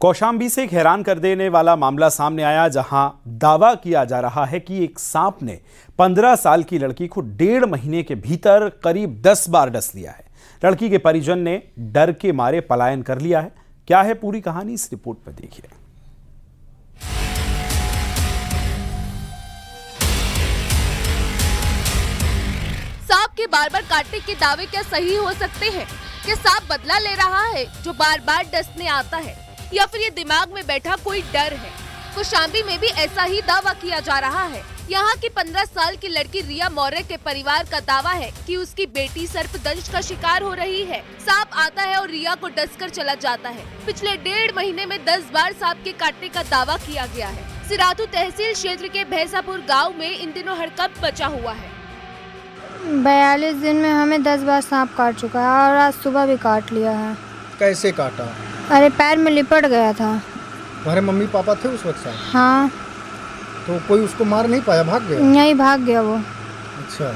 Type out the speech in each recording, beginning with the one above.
कौशाम्बी से एक हैरान कर देने वाला मामला सामने आया, जहां दावा किया जा रहा है कि एक सांप ने 15 साल की लड़की को 1.5 महीने के भीतर करीब 10 बार डस लिया है। लड़की के परिजन ने डर के मारे पलायन कर लिया है। क्या है पूरी कहानी, इस रिपोर्ट में देखिए। सांप के बार बार काटने के दावे क्या सही हो सकते हैं? क्या सांप बदला ले रहा है जो बार बार डसने आता है, या फिर ये दिमाग में बैठा कोई डर है? कौशाम्बी में भी ऐसा ही दावा किया जा रहा है। यहाँ की 15 साल की लड़की रिया मौर्य के परिवार का दावा है कि उसकी बेटी सर्पदंश का शिकार हो रही है। सांप आता है और रिया को डसकर चला जाता है। पिछले 1.5 महीने में 10 बार सांप के काटने का दावा किया गया है। सिराथू तहसील क्षेत्र के भैंसापुर गाँव में इन दिनों हड़कंप मचा हुआ है। 42 दिन में हमें 10 बार सांप काट चुका है और आज सुबह भी काट लिया है। कैसे काटा? अरे पैर में लिपट गया था। तुम्हारे मम्मी पापा थे उस वक्त? हाँ। तो कोई उसको मार नहीं पाया, भाग गया? नहीं, भाग गया वो। अच्छा,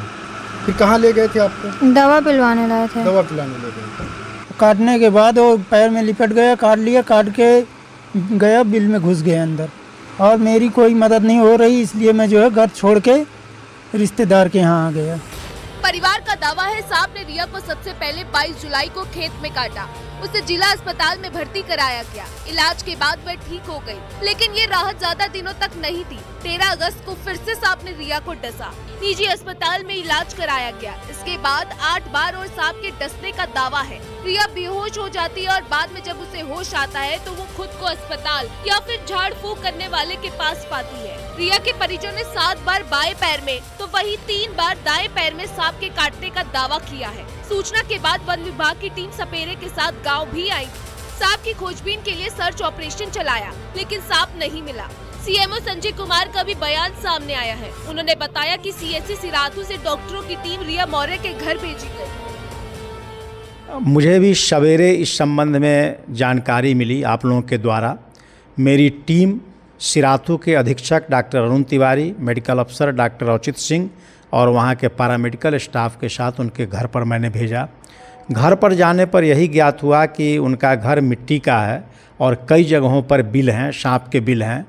फिर कहाँ ले गए थे आपको? दवा पिलवाने लाए थे। दवा पिलाने ले गए थे। काटने के बाद वो पैर में लिपट गया, काट लिया, काट के गया, बिल में घुस गया अंदर। और मेरी कोई मदद नहीं हो रही, इसलिए मैं जो है घर छोड़ के रिश्तेदार के यहाँ आ गया। परिवार का दावा है सांप ने रिया को सबसे पहले 22 जुलाई को खेत में काटा। उसे जिला अस्पताल में भर्ती कराया गया। इलाज के बाद वह ठीक हो गई, लेकिन ये राहत ज्यादा दिनों तक नहीं थी। 13 अगस्त को फिर से सांप ने रिया को डसा। निजी अस्पताल में इलाज कराया गया। इसके बाद 8 बार और सांप के डसने का दावा है। रिया बेहोश हो जाती है और बाद में जब उसे होश आता है तो वो खुद को अस्पताल या फिर झाड़ फूंक करने वाले के पास पाती है। रिया के परिजनों ने 7 बार बाएं पैर में तो वही 3 बार दाएं पैर में सांप के काटने का दावा किया है। सूचना के बाद वन विभाग की टीम सपेरे के साथ गांव भी आई। सांप की खोजबीन के लिए सर्च ऑपरेशन चलाया, लेकिन सांप नहीं मिला। सीएमओ संजय कुमार का भी बयान सामने आया है। उन्होंने बताया कि सीएचसी सिराथू से डॉक्टरों की टीम रिया मौर्य के घर भेजी गई। मुझे भी सवेरे इस संबंध में जानकारी मिली आप लोगों के द्वारा। मेरी टीम सिराथू के अधीक्षक डॉक्टर अरुण तिवारी, मेडिकल अफसर डॉक्टर औचित सिंह और वहाँ के पैरामेडिकल स्टाफ के साथ उनके घर पर मैंने भेजा। घर पर जाने पर यही ज्ञात हुआ कि उनका घर मिट्टी का है और कई जगहों पर बिल हैं, सांप के बिल हैं।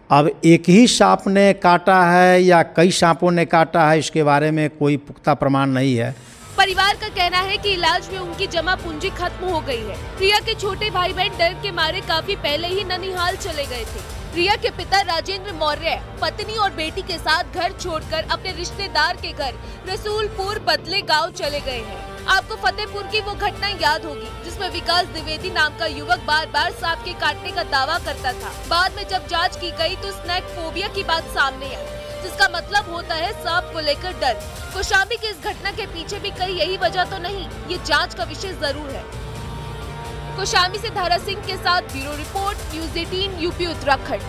अब एक ही सांप ने काटा है या कई सांपों ने काटा है, इसके बारे में कोई पुख्ता प्रमाण नहीं है। परिवार का कहना है कि इलाज में उनकी जमा पूंजी खत्म हो गई है। रिया के छोटे भाई बहन डर के मारे काफी पहले ही ननिहाल चले गए थे। रिया के पिता राजेंद्र मौर्य पत्नी और बेटी के साथ घर छोड़कर अपने रिश्तेदार के घर रसूलपुर बदले गांव चले गए हैं। आपको फतेहपुर की वो घटना याद होगी जिसमें विकास द्विवेदी नाम का युवक बार बार सांप के काटने का दावा करता था। बाद में जब जांच की गई तो स्नैक फोबिया की बात सामने आई, जिसका मतलब होता है सांप को लेकर डर। कौशाम्बी की इस घटना के पीछे भी कहीं यही वजह तो नहीं, ये जांच का विषय जरूर है। कौशाम्बी से धारा सिंह के साथ bureau report, news 18 UP Uttarakhand.